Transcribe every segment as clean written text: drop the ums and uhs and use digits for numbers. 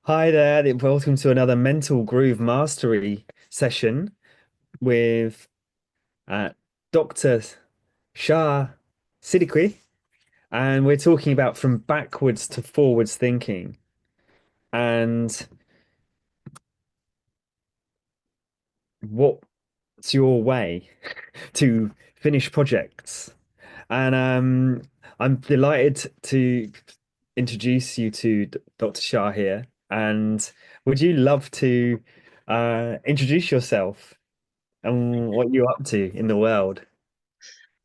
Hi there, welcome to another Mental Groove Mastery session with uh, Dr. Shah Siddiqui, and we're talking about from backwards to forwards thinking and what's your way to finish projects. And I'm delighted to introduce you to Dr. Shah here. And would you love to introduce yourself and what you're up to in the world?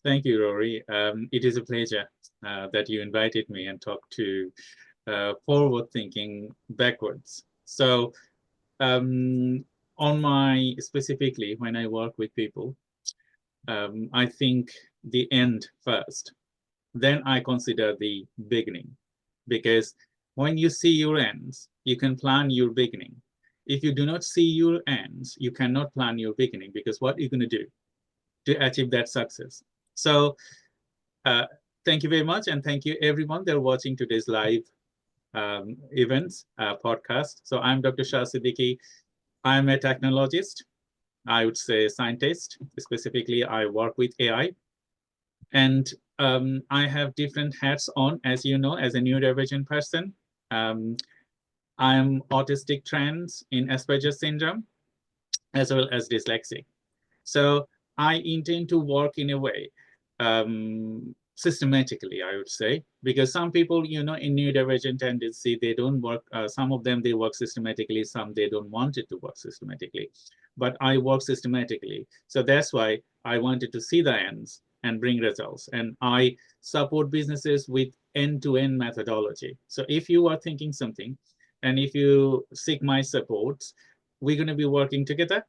Thank you, Rory. It is a pleasure that you invited me and talked to forward thinking backwards. So, um, on my specifically, when I work with people, I think the end first. Then I consider the beginning. Because when you see your ends, you can plan your beginning. If you do not see your ends, you cannot plan your beginning because what are you going to do to achieve that success? So, Uh, thank you very much, and thank you everyone that are watching today's live events podcast. So I'm Dr. Shah Siddiqui. I'm a technologist. I would say scientist. Specifically, I work with AI, and I have different hats on, as you know, as a neurodivergent person. Um, I'm autistic trans in Asperger's syndrome, as well as dyslexic. So I intend to work in a way systematically, I would say, because some people, in neurodivergent tendency, they don't work. Some of them they work systematically, some they don't want it to work systematically. But I work systematically, so that's why I wanted to see the ends and bring results. And I support businesses with end-to-end methodology. So if you are thinking something, and if you seek my support, we're going to be working together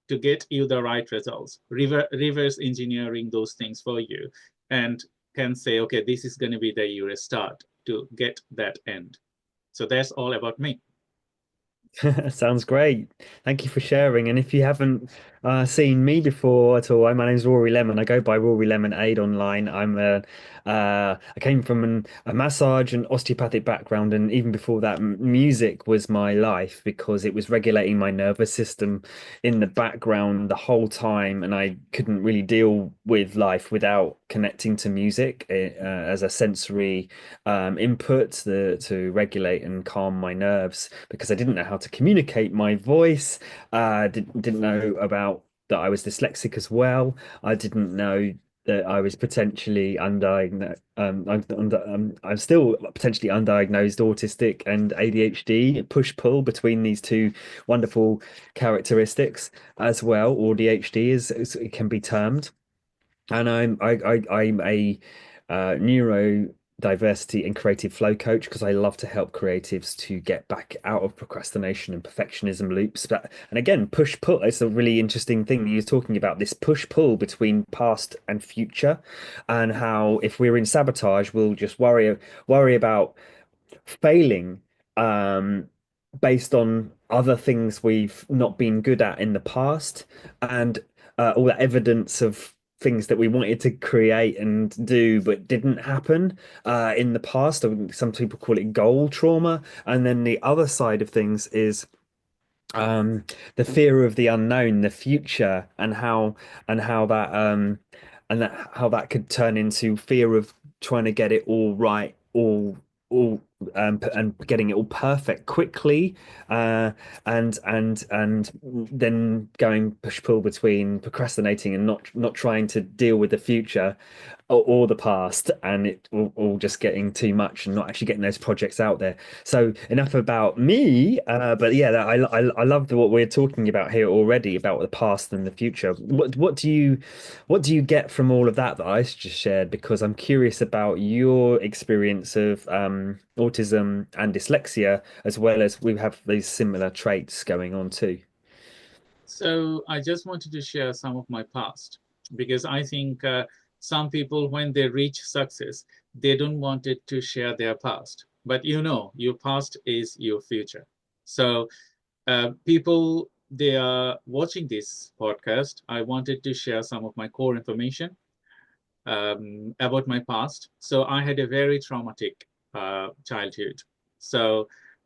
to get you the right results, reverse engineering those things for you, and can say, okay, this is going to be the your start to get that end. So that's all about me. Sounds great. Thank you for sharing. And if you haven't seen me before at all, my name's Rory Lemon. I go by Rory Lemon Aid online. I came from a massage and osteopathic background, and even before that, music was my life because it was regulating my nervous system in the background the whole time, and I couldn't really deal with life without connecting to music as a sensory input to regulate and calm my nerves because I didn't know how to communicate my voice. Didn't know about that I was dyslexic as well. I didn't know that I was potentially undiagnosed. I'm still potentially undiagnosed autistic and ADHD, push-pull between these two wonderful characteristics as well, or DHD as it can be termed. And I'm a neurodiversity and creative flow coach because I love to help creatives to get back out of procrastination and perfectionism loops. And again, push pull. It's a really interesting thing you're talking about, this push pull between past and future, and how if we're in sabotage, we'll just worry about failing um based on other things we've not been good at in the past, and all that evidence of things that we wanted to create and do but didn't happen in the past. Some people call it goal trauma. And then the other side of things is um the fear of the unknown, the future, and how that how that could turn into fear of trying to get it all right, all and getting it all perfect quickly, uh and then going push pull between procrastinating and not trying to deal with the future or the past, and it all just getting too much and not actually getting those projects out there. So enough about me, but yeah, I love what we're talking about here already about the past and the future. What do you get from all of that I just shared? Because I'm curious about your experience of autism and dyslexia, as well as we have these similar traits going on too. So I just wanted to share some of my past because I think some people, when they reach success, they don't want it to share their past. But your past is your future. So people, they are watching this podcast. I wanted to share some of my core information about my past. So I had a very traumatic childhood. So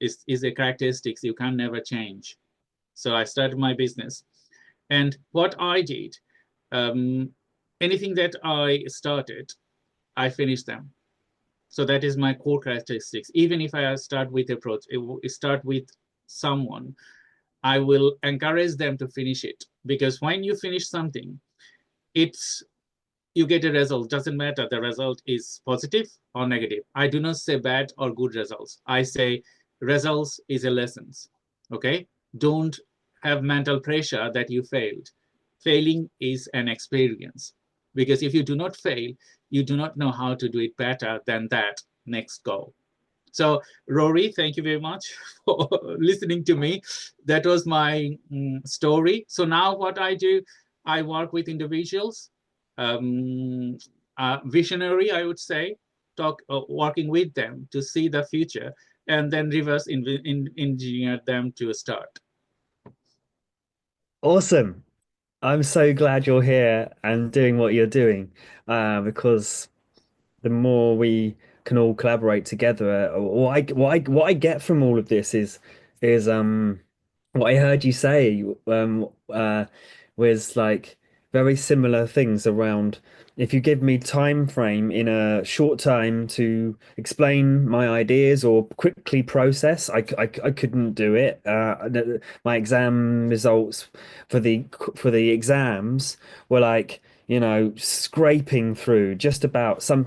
is a characteristics you can never change. So I started my business. And what I did, anything that I started, I finished them. So that is my core characteristics. Even if I start with start with someone, I will encourage them to finish it. Because when you finish something, it's you get a result. Doesn't matter the result is positive or negative. I do not say bad or good results. I say results is a lessons. Okay, don't have mental pressure that you failed. Failing is an experience, because if you do not fail, you do not know how to do it better than that next go. So, Rory, thank you very much for listening to me. That was my story. So now what I do, I work with individuals, um, visionary, I would say, working with them to see the future, and then reverse engineer them to start. Awesome. I'm so glad you're here and doing what you're doing, because the more we can all collaborate together, what I get from all of this is what I heard you say was like very similar things around if you give me time frame in a short time to explain my ideas or quickly process, I couldn't do it. My exam results for the exams were like, scraping through just about some,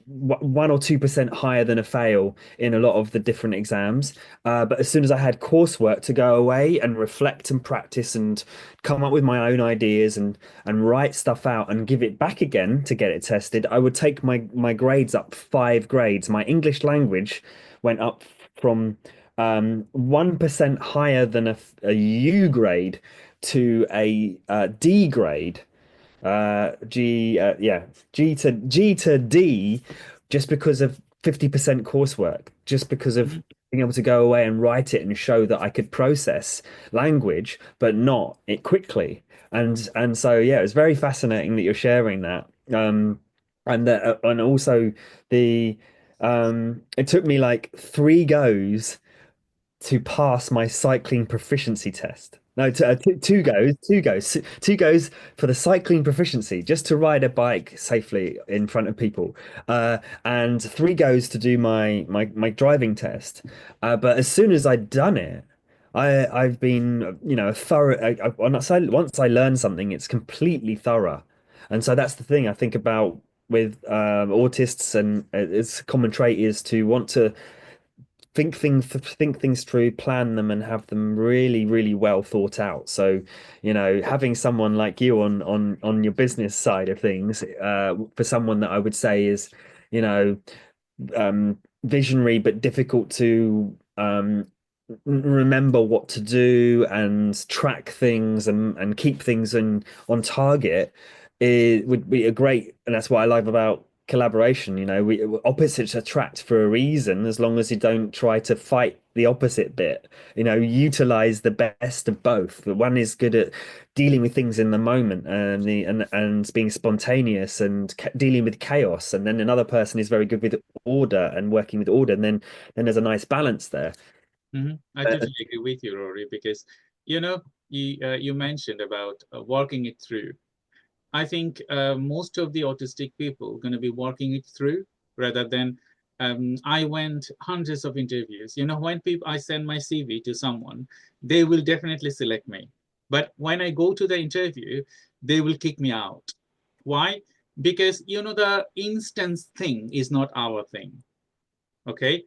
1 or 2% higher than a fail in a lot of the different exams. But as soon as I had coursework to go away and reflect and practice and come up with my own ideas and write stuff out and give it back again to get it tested, I would take my grades up 5 grades. My English language went up from 1% higher than a U grade to a D grade. G to D, just because of 50% coursework, just because of being able to go away and write it and show that I could process language, but not it quickly. And so yeah, it's very fascinating that you're sharing that. And also the it took me like 3 goes to pass my cycling proficiency test. No, 2 goes for the cycling proficiency, just to ride a bike safely in front of people, and 3 goes to do my driving test. But as soon as I'd done it, I've been, a thorough. Once I learn something, it's completely thorough, and so that's the thing I think about with autists, and its common trait is to want to think things through, plan them, and have them really, really well thought out. So, having someone like you on your business side of things, for someone that I would say is, you know, visionary but difficult to remember what to do and track things and keep things on target, it would be a great, and that's what I love about collaboration. We opposites attract for a reason, as long as you don't try to fight the opposite bit. Utilize the best of both. The one is good at dealing with things in the moment and being spontaneous and dealing with chaos, and then another person is very good with order and working with order, and then there's a nice balance there. I Uh, totally agree with you, Rory, because you mentioned about working it through. I think most of the autistic people are going to be working it through rather than I went hundreds of interviews. When I send my CV to someone, they will definitely select me. But when I go to the interview, they will kick me out. Why? Because the instance thing is not our thing. Okay,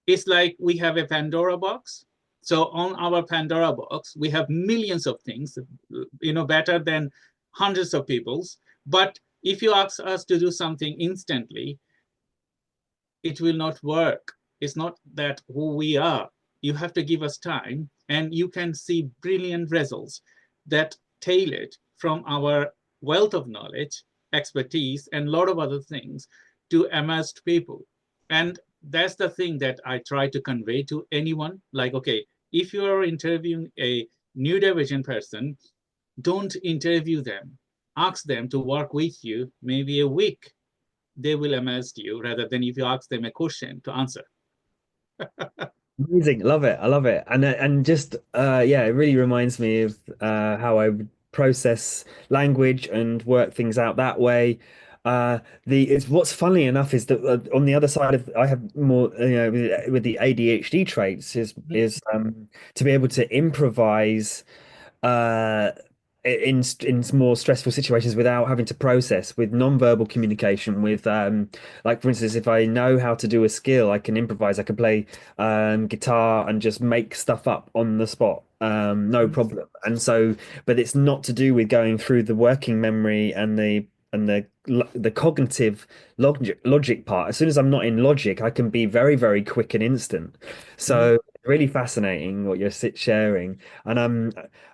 it's like we have a Pandora box. So on our Pandora box, we have millions of things, better than hundreds of people's. But if you ask us to do something instantly, it will not work. It's not that who we are. You have to give us time, and you can see brilliant results that tailored from our wealth of knowledge, expertise, and a lot of other things to immersed people. And that's the thing that I try to convey to anyone. Like, okay, if you are interviewing a neurodivergent person, don't interview them. Ask them to work with you maybe a week. They will amaze you rather than if you ask them a question to answer. Amazing. Love it. I love it. And just yeah, it really reminds me of how I would process language and work things out that way. The it's what's funny enough is that on the other side of I have more with the ADHD traits is to be able to improvise uh in more stressful situations without having to process with non-verbal communication with like for instance if I know how to do a skill I can improvise I can play guitar and just make stuff up on the spot no problem and so but it's not to do with going through the working memory and the cognitive logic part as soon as I'm not in logic I can be very very quick and instant Mhm. so really fascinating what you're sharing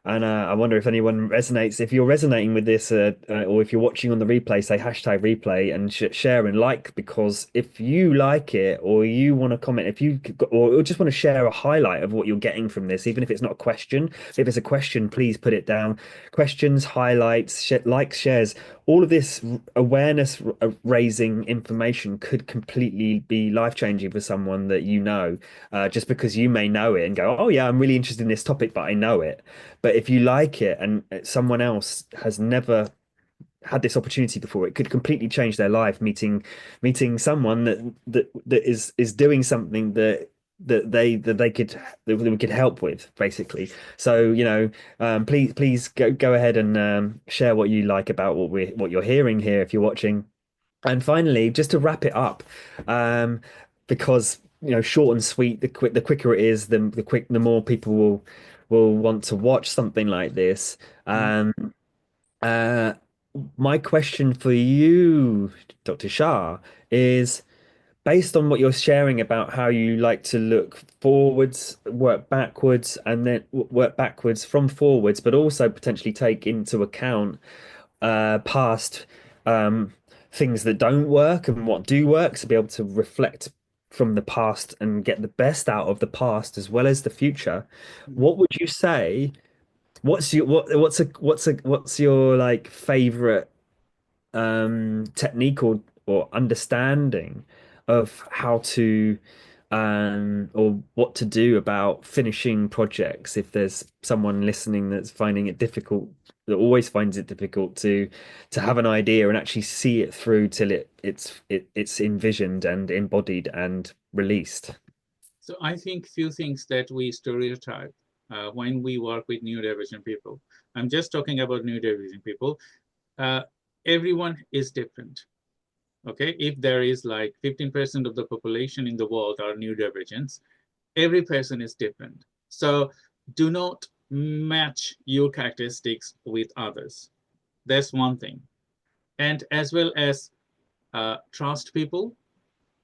and I wonder if anyone resonates. If you're resonating with this, or if you're watching on the replay, say hashtag replay and sh share and like, because if you like it or you want to comment, if you or just want to share a highlight of what you're getting from this, even if it's not a question, if it's a question, please put it down. Questions, highlights, sh likes, shares, all of this awareness raising information could completely be life changing for someone that you know, just because you may know it and go, oh yeah, I'm really interested in this topic, but I know it. But if you like it and someone else has never had this opportunity before, it could completely change their life. Meeting someone that is doing something that we could help with, basically. So please go ahead and share what you like about what you're hearing here if you're watching. And finally, just to wrap it up, um, because short and sweet, the quicker it is, the more people will want to watch something like this. Mhm. Uh, my question for you, Dr. Shah, is based on what you're sharing about how you like to look forwards, work backwards, and then work backwards from forwards, but also potentially take into account past um, things that don't work and what do work, to be able to reflect from the past and get the best out of the past as well as the future. Mhm. What would you say? What's your like favorite technique or understanding of how to or what to do about finishing projects if there's someone listening that's finding it difficult that always finds it difficult to have an idea and actually see it through till it's envisioned and embodied and released. So I think few things that we stereotype when we work with neurodivergent people. I'm just talking about neurodivergent people. Uh, Everyone is different. Okay, if there is like 15% of the population in the world are neurodivergents, every person is different. So do not match your characteristics with others. That's one thing. And as well as trust people.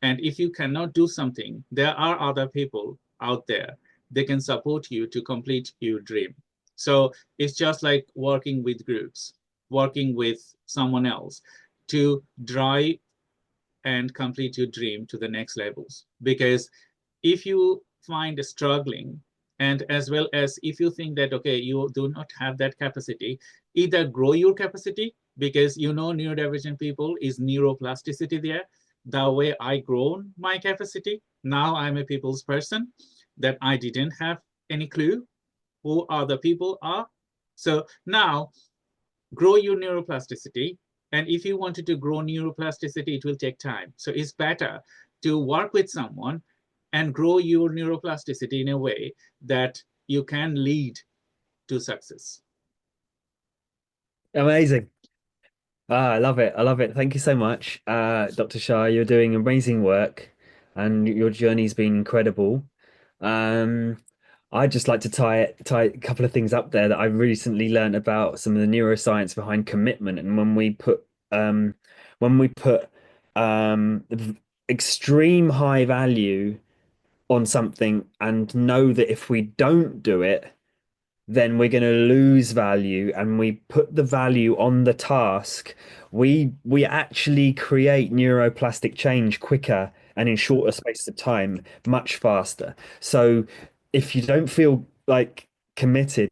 And if you cannot do something, there are other people out there. They can support you to complete your dream. So it's just like working with groups, working with someone else to drive and complete your dream to the next levels. Because if you find struggling, and as well as if you think that, okay, you do not have that capacity, either grow your capacity, because neurodivergent people is neuroplasticity there. The way I grown my capacity, now I'm a people's person that I didn't have any clue who other people are. So now grow your neuroplasticity. And if you wanted to grow neuroplasticity, it will take time. So it's better to work with someone and grow your neuroplasticity in a way that you can lead to success. Amazing. I love it. I love it. Thank you so much, Dr. Shah. You're doing amazing work and your journey's been incredible. Um, I'd just like to tie a couple of things up there that I recently learned about some of the neuroscience behind commitment. And when we put extreme high value on something and know that if we don't do it, then we're going to lose value and we put the value on the task, we actually create neuroplastic change quicker and in shorter spaces of time, much faster. So if you don't feel like committed,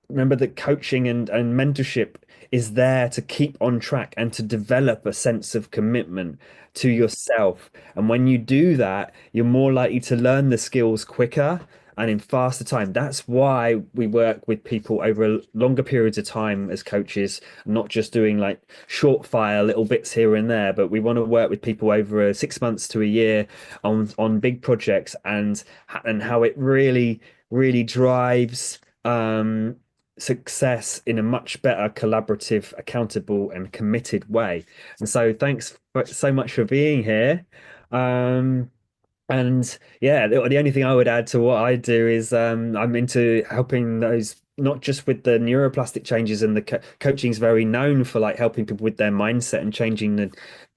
remember that coaching and mentorship is there to keep on track and to develop a sense of commitment to yourself. And when you do that, you're more likely to learn the skills quicker and in faster time. That's why we work with people over longer periods of time as coaches, not just doing like short fire little bits here and there, but we want to work with people over 6 months to a year on big projects and how it really drives success in a much better collaborative, accountable, and committed way. And so, thanks so much for being here. Um, and yeah, the only thing I would add to what I do is I'm into helping those not just with the neuroplastic changes and the coaching is very known for like helping people with their mindset and changing the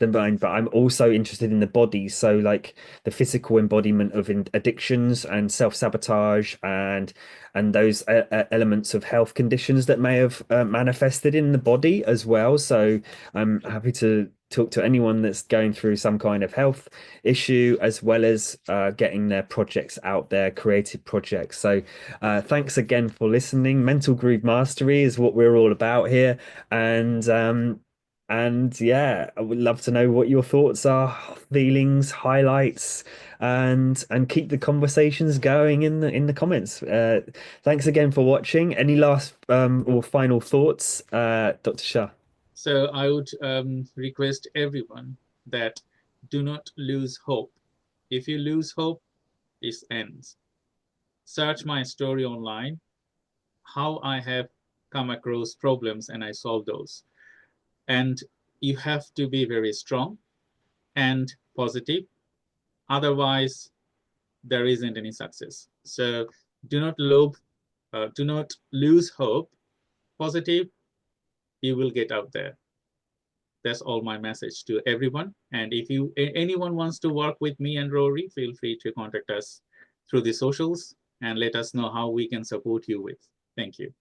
mind, but I'm also interested in the body. So like the physical embodiment of addictions and self-sabotage and those elements of health conditions that may have manifested in the body as well. So I'm happy to talk to anyone that's going through some kind of health issue, as well as getting their projects out there, creative projects. So thanks again for listening. Mental Groove Mastery is what we're all about here. And yeah, I would love to know what your thoughts are, feelings, highlights, and keep the conversations going in the comments. Thanks again for watching. Any last or final thoughts, Dr. Shah? So I would request everyone that do not lose hope. If you lose hope, it ends. Search my story online, how I have come across problems and I solve those. And you have to be very strong and positive. Otherwise, there isn't any success. So do not lose hope. Positive, you will get out there. That's all my message to everyone. And if anyone wants to work with me and Rory, feel free to contact us through the socials and let us know how we can support you with. Thank you.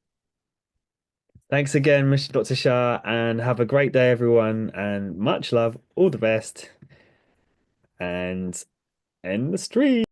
Thanks again, Mr. Dr. Shah, and have a great day, everyone, and much love. All the best, and end the stream.